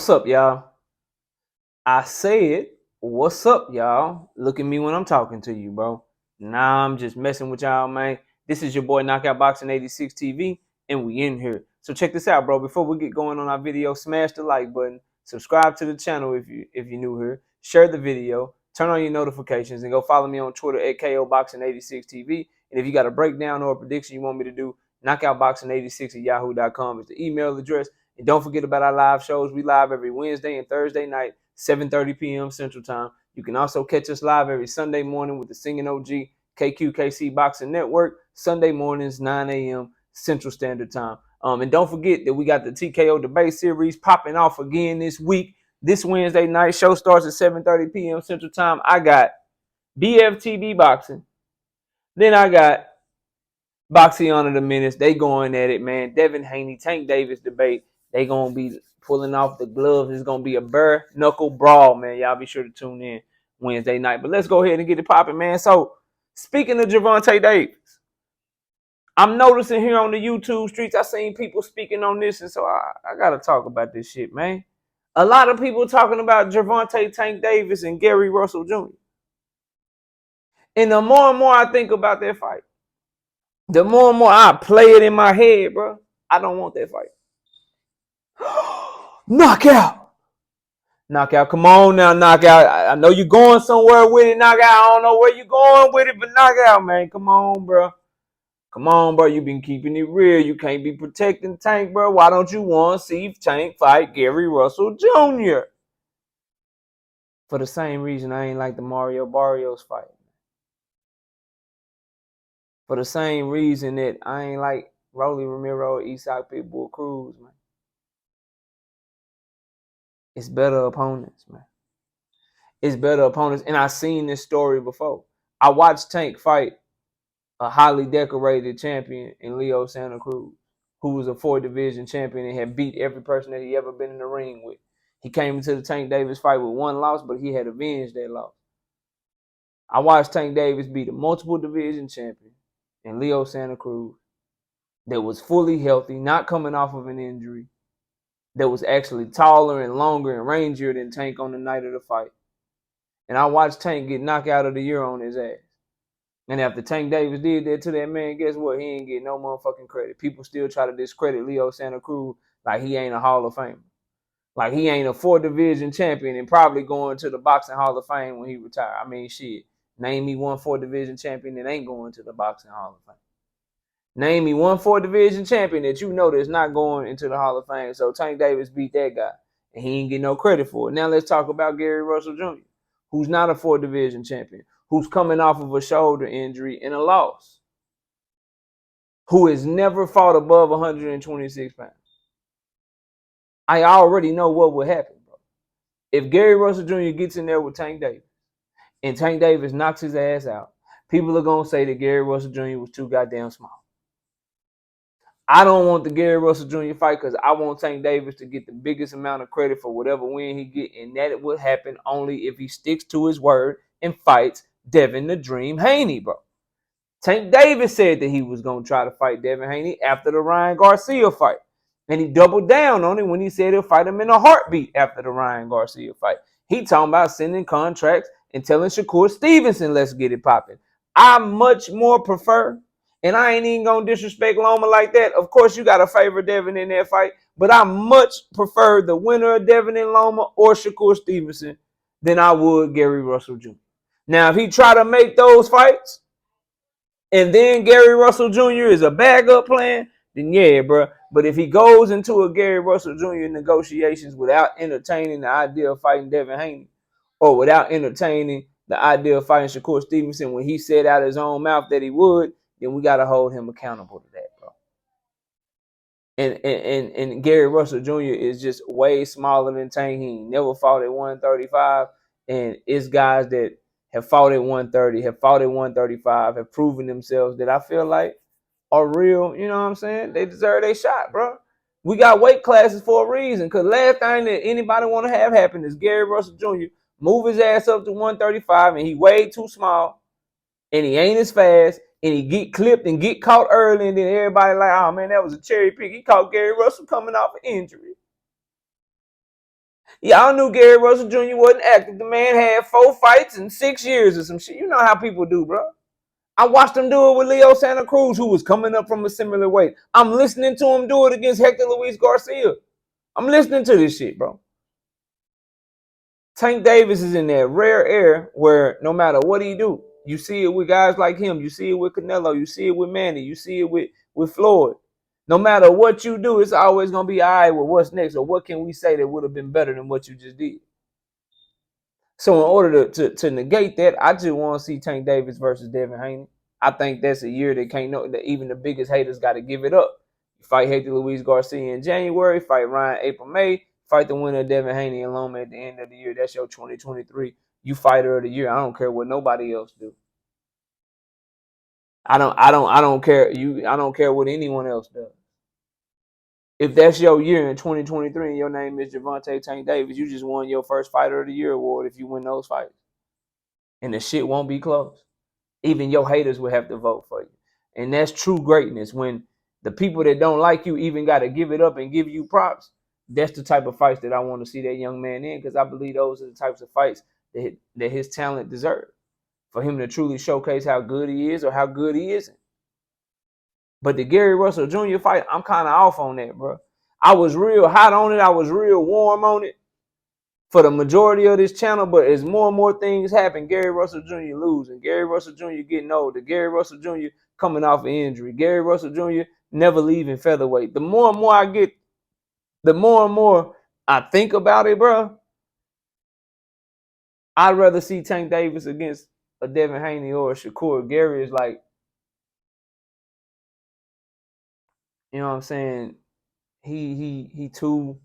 What's up, y'all? I said, what's up, y'all? Look at me when I'm talking to you, bro. Nah, I'm just messing with y'all, man. This is your boy Knockout Boxing 86 TV, and we in here. So check this out, bro. Before we get going on our video, smash the like button, subscribe to the channel if you're new here, share the video, turn on your notifications, and go follow me on Twitter at KOBoxing86TV. And if you got a breakdown or a prediction you want me to do, knockoutboxing86 at yahoo.com is the email address. And don't forget about our live shows. We live every Wednesday and Thursday night, 7:30 p.m. Central Time. You can also catch us live every Sunday morning with the Singing OG KQKC Boxing Network, Sunday mornings, 9 a.m. Central Standard Time. And don't forget that we got the TKO debate series popping off again this week. This Wednesday night show starts at 7:30 p.m. Central Time. I got BFTB Boxing. Then I got Boxing Under the Minutes. They going at it, man. Devin Haney, Tank Davis debate. They going to be pulling off the gloves. It's going to be a bare knuckle brawl, man. Y'all be sure to tune in Wednesday night. But let's go ahead and get it popping, man. So, speaking of Gervonta Davis, I'm noticing here on the YouTube streets, I seen people speaking on this, and so I got to talk about this shit, man. A lot of people talking about Gervonta Tank Davis and Gary Russell Jr. And the more and more I think about that fight, the more and more I play it in my head, bro. I don't want that fight. Knockout. Knockout. Come on now, knockout. I know you're going somewhere with it, knockout. I don't know where you're going with it, but knockout, man. Come on, bro. Come on, bro. You've been keeping it real. You can't be protecting Tank, bro. Why don't you want to see Tank fight Gary Russell Jr.? For the same reason I ain't like the Mario Barrios fight. For the same reason that I ain't like Rolly Romero, Isaac Pitbull Cruz, man. It's better opponents, man. It's better opponents. And I've seen this story before. I watched Tank fight a highly decorated champion in Leo Santa Cruz, who was a 4-division champion and had beat every person that he ever been in the ring with. He came into the Tank Davis fight with one loss, but he had avenged that loss. I watched Tank Davis beat a multiple division champion in Leo Santa Cruz that was fully healthy, not coming off of an injury, that was actually taller and longer and rangier than Tank on the night of the fight. And I watched Tank get knocked out of the year on his ass. And after Tank Davis did that to that man, guess what? He ain't getting no motherfucking credit. People still try to discredit Leo Santa Cruz like he ain't a Hall of Famer. Like he ain't a 4-division champion and probably going to the Boxing Hall of Fame when he retire. I mean, shit. Name me one 4-division champion that ain't going to the Boxing Hall of Fame. Name me one 4-division champion that you know that's not going into the Hall of Fame. So Tank Davis beat that guy, and he ain't get no credit for it. Now let's talk about Gary Russell Jr., who's not a 4-division champion, who's coming off of a shoulder injury and a loss, who has never fought above 126 pounds. I already know what would happen, bro. If Gary Russell Jr. gets in there with Tank Davis and Tank Davis knocks his ass out, people are going to say that Gary Russell Jr. was too goddamn small. I don't want the Gary Russell Jr. fight because I want Tank Davis to get the biggest amount of credit for whatever win he get, and that it would happen only if he sticks to his word and fights Devin the Dream Haney, bro. Tank Davis said that he was going to try to fight Devin Haney after the Ryan Garcia fight. And he doubled down on it when he said he'll fight him in a heartbeat after the Ryan Garcia fight. He talking about sending contracts and telling Shakur Stevenson, let's get it popping. I much more prefer, and I ain't even going to disrespect Loma like that. Of course, you got to favor Devin in that fight, but I much prefer the winner of Devin and Loma or Shakur Stevenson than I would Gary Russell Jr. Now, if he try to make those fights, and then Gary Russell Jr. is a backup plan, then yeah, bro. But if he goes into a Gary Russell Jr. negotiations without entertaining the idea of fighting Devin Haney, or without entertaining the idea of fighting Shakur Stevenson when he said out of his own mouth that he would, then we got to hold him accountable to that, bro. And Gary Russell Jr. is just way smaller than Tank. He never fought at 135, and it's guys that have fought at 130, have fought at 135, have proven themselves that I feel like are real, you know what I'm saying? They deserve their shot, bro. We got weight classes for a reason, because last thing that anybody want to have happen is Gary Russell Jr. move his ass up to 135, and he way too small, and he ain't as fast, and he get clipped and get caught early, and then everybody like, oh, man, that was a cherry pick. He caught Gary Russell coming off an injury. Y'all knew Gary Russell Jr. wasn't active. The man had 4 fights in 6 years or some shit. You know how people do, bro. I watched him do it with Leo Santa Cruz, who was coming up from a similar weight. I'm listening to him do it against Hector Luis Garcia. I'm listening to this shit, bro. Tank Davis is in that rare air where no matter what he do, you see it with guys like him. You see it with Canelo. You see it with Manny. You see it with Floyd. No matter what you do, it's always going to be all right with what's next or what can we say that would have been better than what you just did. So in order to negate that, I just want to see Tank Davis versus Devin Haney. I think that's a year that can't know that even the biggest haters got to give it up. You fight Hector Luis Garcia in January, fight Ryan April, May, fight the winner Devin Haney and Loma at the end of the year. That's your 2023. You fighter of the year. I don't care what nobody else do. I don't care. I don't care what anyone else does. If that's your year in 2023 and your name is Gervonta Tank Davis, you just won your first fighter of the year award if you win those fights. And the shit won't be close. Even your haters will have to vote for you. And that's true greatness. When the people that don't like you even got to give it up and give you props, that's the type of fights that I want to see that young man in, because I believe those are the types of fights that his talent deserves, for him to truly showcase how good he is or how good he isn't. But the Gary Russell Jr. fight, I'm kind of off on that, bro. I was real hot on it. I was real warm on it for the majority of this channel, but as more and more things happen, Gary Russell Jr. losing, Gary Russell Jr. getting older, Gary Russell Jr. coming off an injury, Gary Russell Jr. never leaving featherweight. The more and more I get, the more and more I think about it, bro. I'd rather see Tank Davis against a Devin Haney or a Shakur. Gary is like, you know what I'm saying? He too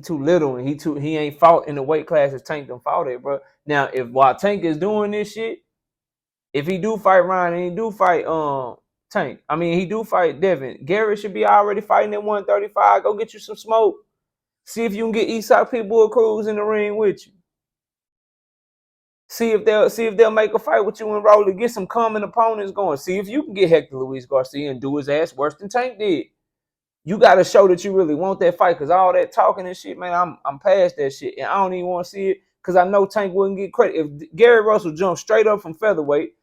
little, and he ain't fought in the weight class as Tank done fought at, bro. Now, while Tank is doing this shit, if he do fight Ryan and he do fight Tank, I mean he do fight Devin, Gary should be already fighting at 135. Go get you some smoke. See if you can get Eastside Pitbull Cruz in the ring with you. See if they'll make a fight with you and roll to get some common opponents going. See if you can get Hector Luis Garcia and do his ass worse than Tank did. You got to show that you really want that fight, because all that talking and shit, man, I'm past that shit. And I don't even want to see it, because I know Tank wouldn't get credit. If Gary Russell jumped straight up from featherweight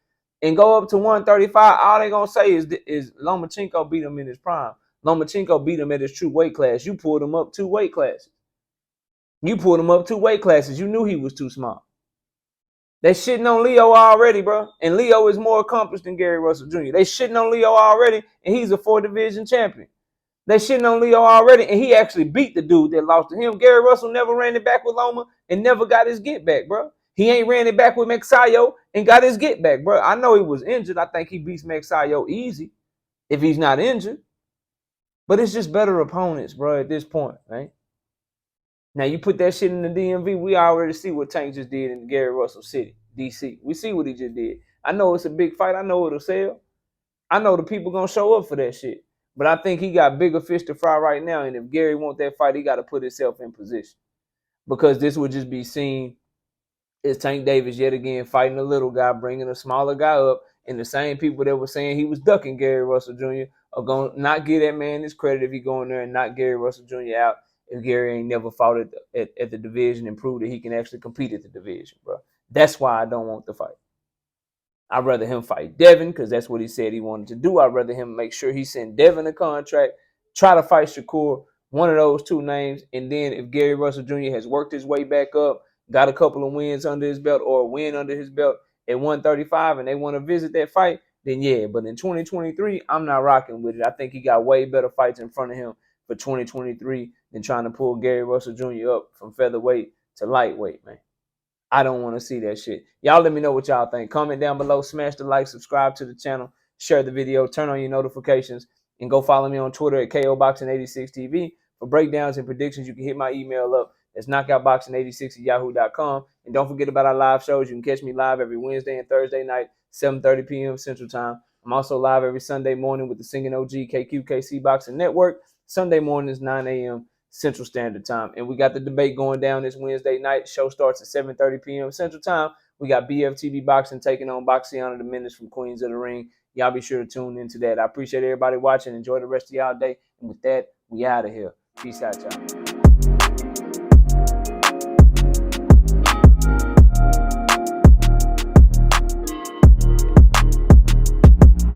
and go up to 135, all they going to say is Lomachenko beat him in his prime. Lomachenko beat him at his true weight class. You pulled him up 2 weight classes. You knew he was too small. They shitting on Leo already, bro. And Leo is more accomplished than Gary Russell Jr. They shitting on Leo already, and he's a 4-division champion. They shitting on Leo already, and he actually beat the dude that lost to him. Gary Russell never ran it back with Loma and never got his get back, bro. He ain't ran it back with Mexayo and got his get back, bro. I know he was injured. I think he beats Mexayo easy if he's not injured. But it's just better opponents, bro, at this point, right? Now, you put that shit in the DMV, we already see what Tank just did in Gary Russell City, D.C. We see what he just did. I know it's a big fight. I know it'll sell. I know the people going to show up for that shit. But I think he got bigger fish to fry right now. And if Gary wants that fight, he got to put himself in position. Because this would just be seen as Tank Davis yet again fighting a little guy, bringing a smaller guy up. And the same people that were saying he was ducking Gary Russell Jr. are going to not give that man his credit if he go in there and knock Gary Russell Jr. out if Gary ain't never fought at the division and proved that he can actually compete at the division, bro. That's why I don't want the fight. I'd rather him fight Devin, because that's what he said he wanted to do. I'd rather him make sure he sent Devin a contract, try to fight Shakur, one of those 2 names. And then if Gary Russell Jr. has worked his way back up, got a couple of wins under his belt or a win under his belt at 135 and they want to visit that fight, then yeah. But in 2023, I'm not rocking with it. I think he got way better fights in front of him for 2023 than trying to pull Gary Russell Jr. up from featherweight to lightweight, man. I don't want to see that shit. Y'all let me know what y'all think. Comment down below, smash the like, subscribe to the channel, share the video, turn on your notifications, and go follow me on Twitter at KOBoxing86TV. For breakdowns and predictions, you can hit my email up. That's knockoutboxing86@yahoo.com. And don't forget about our live shows. You can catch me live every Wednesday and Thursday night, 7:30 p.m. Central Time. I'm also live every Sunday morning with the Singing OG KQKC Boxing Network. Sunday mornings, 9 a.m. Central Standard Time. And we got the debate going down this Wednesday night. Show starts at 7:30 p.m. Central Time. We got BFTV Boxing taking on Boxiana the Menace from Queens of the Ring. Y'all be sure to tune into that. I appreciate everybody watching. Enjoy the rest of y'all day. And with that, we out of here. Peace out, y'all.